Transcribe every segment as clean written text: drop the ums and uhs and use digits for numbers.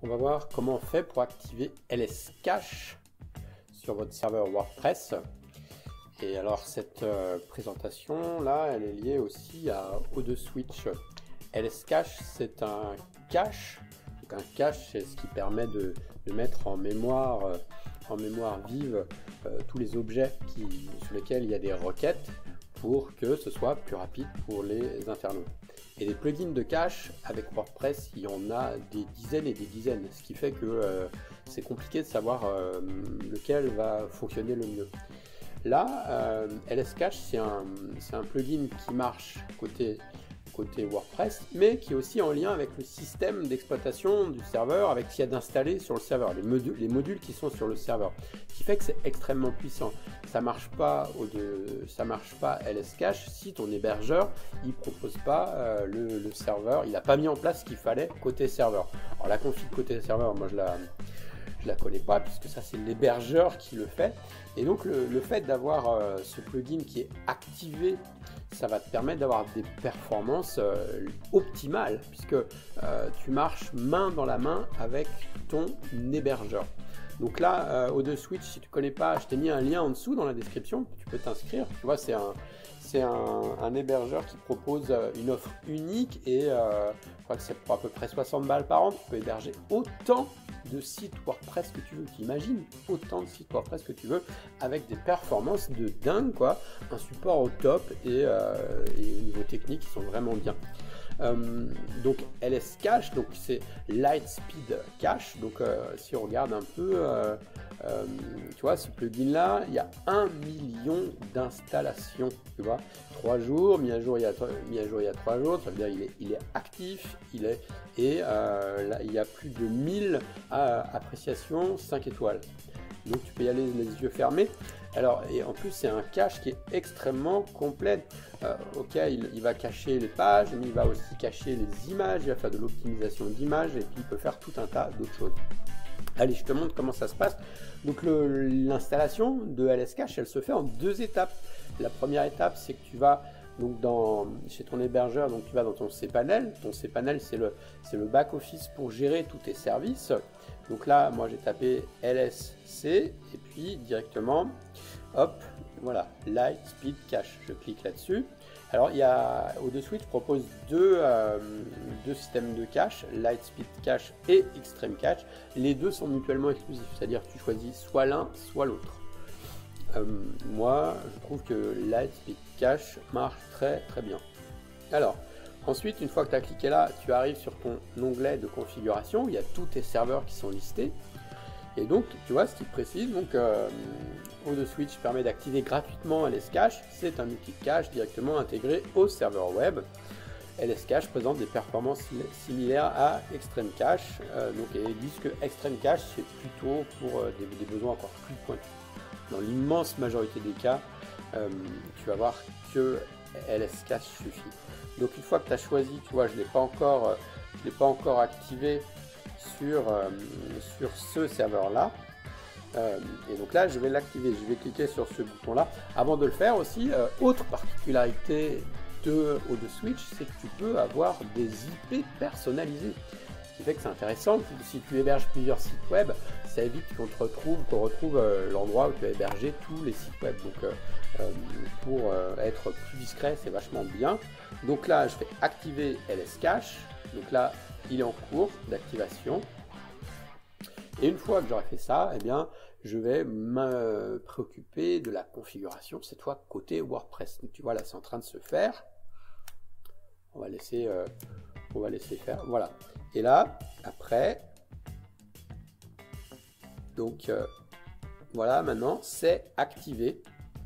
On va voir comment on fait pour activer LS Cache sur votre serveur WordPress. Et alors cette présentation là, elle est liée aussi à O2Switch. LS Cache, c'est un cache. Donc un cache, c'est ce qui permet de mettre en mémoire vive tous les objets sur lesquels il y a des requêtes pour que ce soit plus rapide pour les internautes. Et des plugins de cache avec WordPress, il y en a des dizaines et des dizaines, ce qui fait que c'est compliqué de savoir lequel va fonctionner le mieux. Là, LS Cache, c'est un plugin qui marche côté WordPress, mais qui est aussi en lien avec le système d'exploitation du serveur, avec ce qu'il y a d'installé sur le serveur, les modules qui sont sur le serveur, ce qui fait que c'est extrêmement puissant. Ça marche pas LS Cache si ton hébergeur il propose pas le serveur, il n'a pas mis en place ce qu'il fallait côté serveur. Alors la config côté serveur, moi je la connais pas puisque ça c'est l'hébergeur qui le fait, et donc le fait d'avoir ce plugin qui est activé, ça va te permettre d'avoir des performances optimales puisque tu marches main dans la main avec ton hébergeur. Donc là, O2Switch, si tu connais pas, je t'ai mis un lien en dessous dans la description, tu peux t'inscrire. Tu vois, c'est un hébergeur qui propose une offre unique et je crois que c'est pour à peu près 60 balles par an. Tu peux héberger autant de sites WordPress que tu veux. Tu imagines autant de sites WordPress que tu veux avec des performances de dingue, quoi. Un support au top et au niveau technique, ils sont vraiment bien. Donc LS Cache, donc c'est Lightspeed Cache. Donc si on regarde un peu, tu vois, ce plugin là, il y a 1 million d'installations, tu vois, 3 jours, mis à jour il y a 3 jours, ça veut dire il est actif, là, il y a plus de 1000 appréciations 5 étoiles. Donc tu peux y aller les yeux fermés. Alors, et en plus c'est un cache qui est extrêmement complet. Ok, il va cacher les pages, mais il va aussi cacher les images, il va faire de l'optimisation d'images et puis il peut faire tout un tas d'autres choses. Allez, je te montre comment ça se passe. Donc l'installation de LS Cache, elle se fait en 2 étapes. La première étape, c'est que tu vas donc chez ton hébergeur, donc tu vas dans ton cPanel. Ton cPanel, c'est le back-office pour gérer tous tes services. Donc là, moi j'ai tapé LSC et puis directement, hop, voilà, Lightspeed Cache. Je clique là-dessus. Alors il y a O2Switch propose deux systèmes de cache, Lightspeed Cache et Extreme Cache. Les deux sont mutuellement exclusifs, c'est-à-dire que tu choisis soit l'un, soit l'autre. Moi, je trouve que Lightspeed Cache marche très très bien. Alors, ensuite, une fois que tu as cliqué là, tu arrives sur ton onglet de configuration, il y a tous tes serveurs qui sont listés. Et donc, tu vois ce qu'il précise, donc O2Switch permet d'activer gratuitement LS Cache, c'est un outil de cache directement intégré au serveur web. LS Cache présente des performances similaires à Extreme Cache, et ils disent que Extreme Cache c'est plutôt pour des besoins encore plus pointus. Dans l'immense majorité des cas, tu vas voir que LS Cache suffit. Donc une fois que tu as choisi, tu vois, je ne l'ai pas encore activé sur ce serveur là, et donc là je vais l'activer, je vais cliquer sur ce bouton là. Avant de le faire aussi, autre particularité de O2Switch, c'est que tu peux avoir des IP personnalisés, ce qui fait que c'est intéressant. Si tu héberges plusieurs sites web, ça évite qu'on retrouve l'endroit où tu as hébergé tous les sites web. Donc pour être plus discret, c'est vachement bien. Donc là je vais activer LS Cache, donc là il est en cours d'activation, et une fois que j'aurai fait ça, eh bien je vais me préoccuper de la configuration, cette fois côté WordPress. Donc, tu vois là c'est en train de se faire, on va laisser faire, voilà. Et là après, donc voilà, maintenant c'est activé,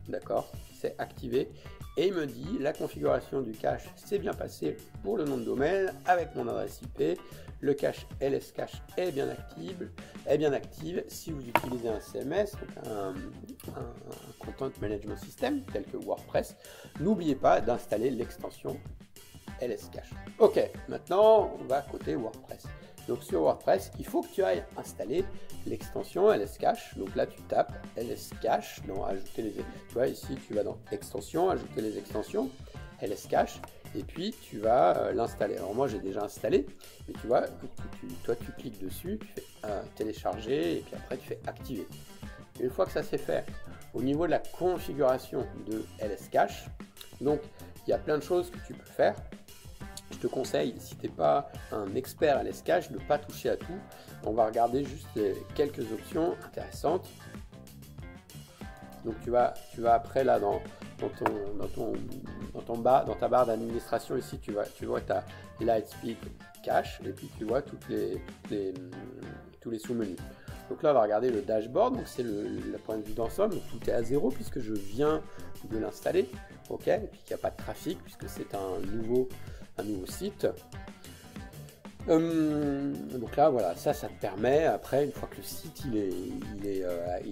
d'accord, c'est activé. Et il me dit la configuration du cache s'est bien passée pour le nom de domaine avec mon adresse IP. Le cache LS Cache est bien active. Si vous utilisez un CMS, donc un Content Management System tel que WordPress, n'oubliez pas d'installer l'extension LS Cache. Ok, maintenant on va côté WordPress. Donc sur WordPress, il faut que tu ailles installer l'extension LS Cache. Donc là, tu tapes LS Cache dans ajouter les. Tu vois ici, tu vas dans extension, ajouter les extensions LS Cache. et puis tu vas l'installer. Alors moi j'ai déjà installé, mais tu vois, toi tu cliques dessus, tu fais télécharger, et puis après tu fais activer. Une fois que ça c'est fait, au niveau de la configuration de LS Cache, donc il y a plein de choses que tu peux faire. Je te conseille, si tu n'es pas un expert LS Cache, de ne pas toucher à tout. On va regarder juste quelques options intéressantes. Donc tu vas après là dans ta barre d'administration ici, tu vois ta Lightspeed Cache, et puis tu vois tous les sous-menus. Donc là on va regarder le dashboard, donc c'est le point de vue d'ensemble, tout est à 0 puisque je viens de l'installer, ok, et puis il n'y a pas de trafic puisque c'est un nouveau site. Donc là voilà, ça te permet, après une fois que le site il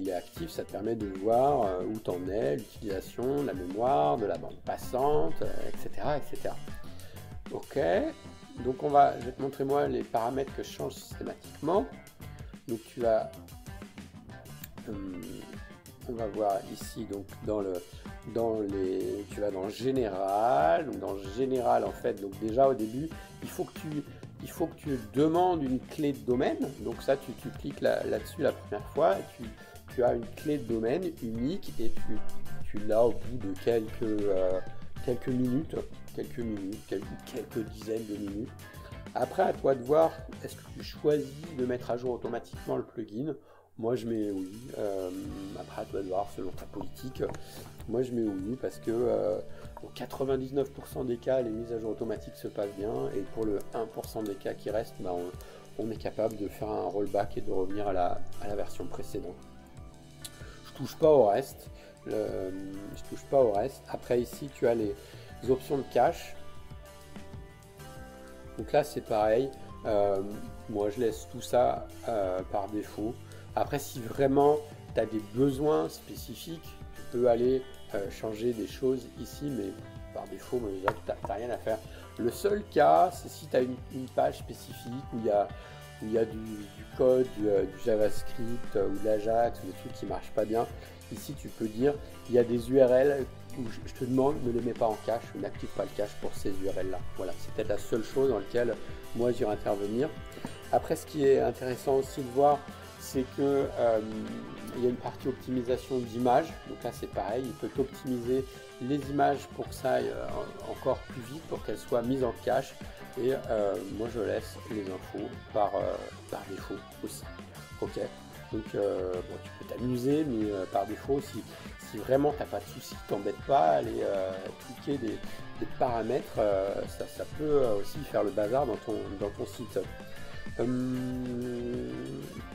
est actif, ça te permet de voir où t'en es, l'utilisation, la mémoire, de la bande passante, etc. Ok, donc je vais te montrer moi les paramètres que je change systématiquement. Donc on va voir ici, donc tu vas dans général. Donc dans général en fait, donc déjà au début il faut que tu demandes une clé de domaine. Donc ça tu cliques là-dessus la première fois, et tu as une clé de domaine unique, et tu l'as au bout de quelques minutes, quelques dizaines de minutes. Après, à toi de voir, est-ce que tu choisis de mettre à jour automatiquement le plugin? Moi je mets oui. Après, à toi de voir selon ta politique. Moi je mets oui parce que dans 99% des cas, les mises à jour automatiques se passent bien, et pour le 1% des cas qui restent, bah, on est capable de faire un rollback et de revenir à la version précédente. Je touche pas au reste. Après ici, tu as les options de cache. Donc là c'est pareil, moi je laisse tout ça par défaut. Après, si vraiment tu as des besoins spécifiques, tu peux aller changer des choses ici, mais par défaut, tu n'as rien à faire. Le seul cas, c'est si tu as une page spécifique où il y a du code, du JavaScript ou de l'Ajax, ou des trucs qui ne marchent pas bien. Ici, tu peux dire, il y a des URL où je te demande, ne les mets pas en cache, ou n'active pas le cache pour ces URL là. Voilà, c'est peut-être la seule chose dans laquelle moi j'irai intervenir. Après, ce qui est intéressant aussi de voir, c'est que il y a une partie optimisation d'image. Donc là c'est pareil, il peut optimiser les images pour que ça aille encore plus vite, pour qu'elles soient mises en cache. Et moi je laisse les infos par défaut aussi. Ok, donc bon, tu peux t'amuser, mais par défaut, si vraiment t'as pas de soucis, t'embête pas à aller cliquer des paramètres, ça peut aussi faire le bazar dans ton site.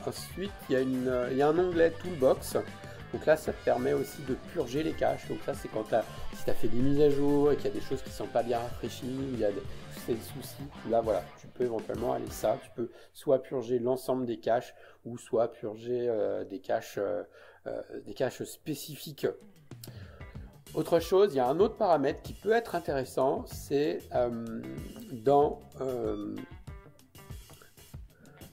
Ensuite, il y a un onglet Toolbox. Donc là, ça te permet aussi de purger les caches. Donc ça, c'est quand si tu as fait des mises à jour et qu'il y a des choses qui ne sont pas bien rafraîchies, il y a des soucis. Là, voilà, tu peux éventuellement aller ça. Tu peux soit purger l'ensemble des caches, ou soit purger des caches spécifiques. Autre chose, il y a un autre paramètre qui peut être intéressant, c'est dans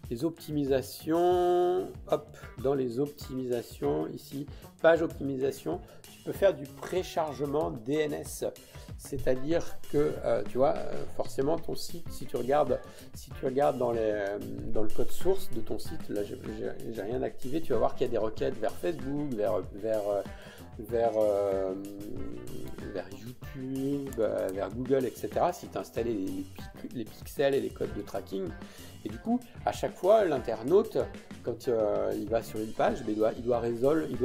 les optimisations, hop, dans les optimisations, ici, page optimisation, tu peux faire du préchargement DNS. C'est-à-dire que, tu vois, forcément ton site, si tu regardes dans le code source de ton site, là j'ai rien activé, tu vas voir qu'il y a des requêtes vers Facebook, vers YouTube, vers Google, etc. si tu as installé les pixels et les codes de tracking. Et du coup, à chaque fois, l'internaute, quand il va sur une page, il doit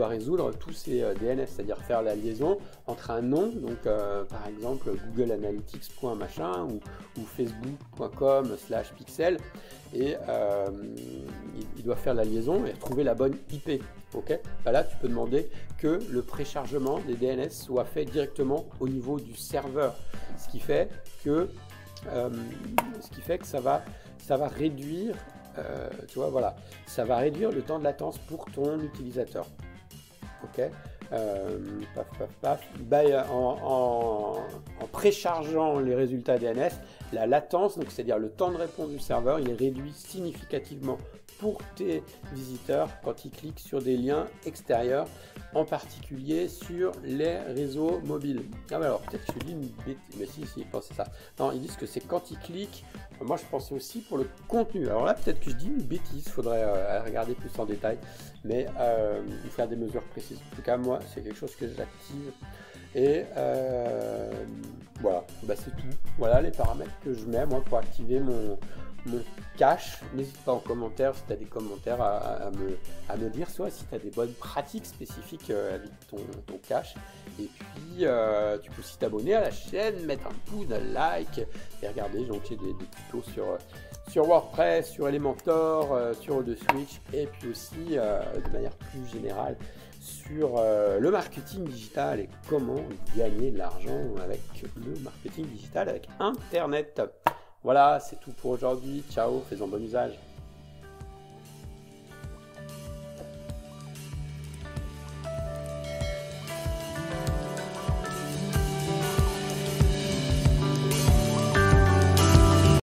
résoudre tous ces DNS, c'est-à-dire faire la liaison entre un nom, donc par exemple Google Analytics.machin ou facebook.com/pixel, et il doit faire la liaison et trouver la bonne IP. Ok, là tu peux demander que le préchargement des DNS soit fait directement au niveau du serveur, ce qui fait que ça va réduire, tu vois, voilà, ça va réduire le temps de latence pour ton utilisateur. Ok, en préchargeant les résultats DNS, la latence, donc c'est-à-dire le temps de réponse du serveur, il est réduit significativement pour tes visiteurs quand ils cliquent sur des liens extérieurs, en particulier sur les réseaux mobiles. Ah bah alors peut-être que je dis une bêtise, mais si, ils pensent ça. Non, ils disent que c'est quand ils cliquent. Moi je pensais aussi pour le contenu. Alors là peut-être que je dis une bêtise, il faudrait regarder plus en détail, mais faire des mesures précises. En tout cas moi c'est quelque chose que j'active. Et voilà, bah c'est tout. Voilà les paramètres que je mets moi pour activer mon cache. N'hésite pas en commentaire si tu as des commentaires à me dire, soit si tu as des bonnes pratiques spécifiques avec ton cache. Et puis tu peux aussi t'abonner à la chaîne, mettre un pouce, un like et regarder, j'ai des tutos sur WordPress, sur Elementor, sur O2Switch et puis aussi de manière plus générale sur le marketing digital et comment gagner de l'argent avec le marketing digital avec Internet. Voilà, c'est tout pour aujourd'hui. Ciao, fais-en bon usage.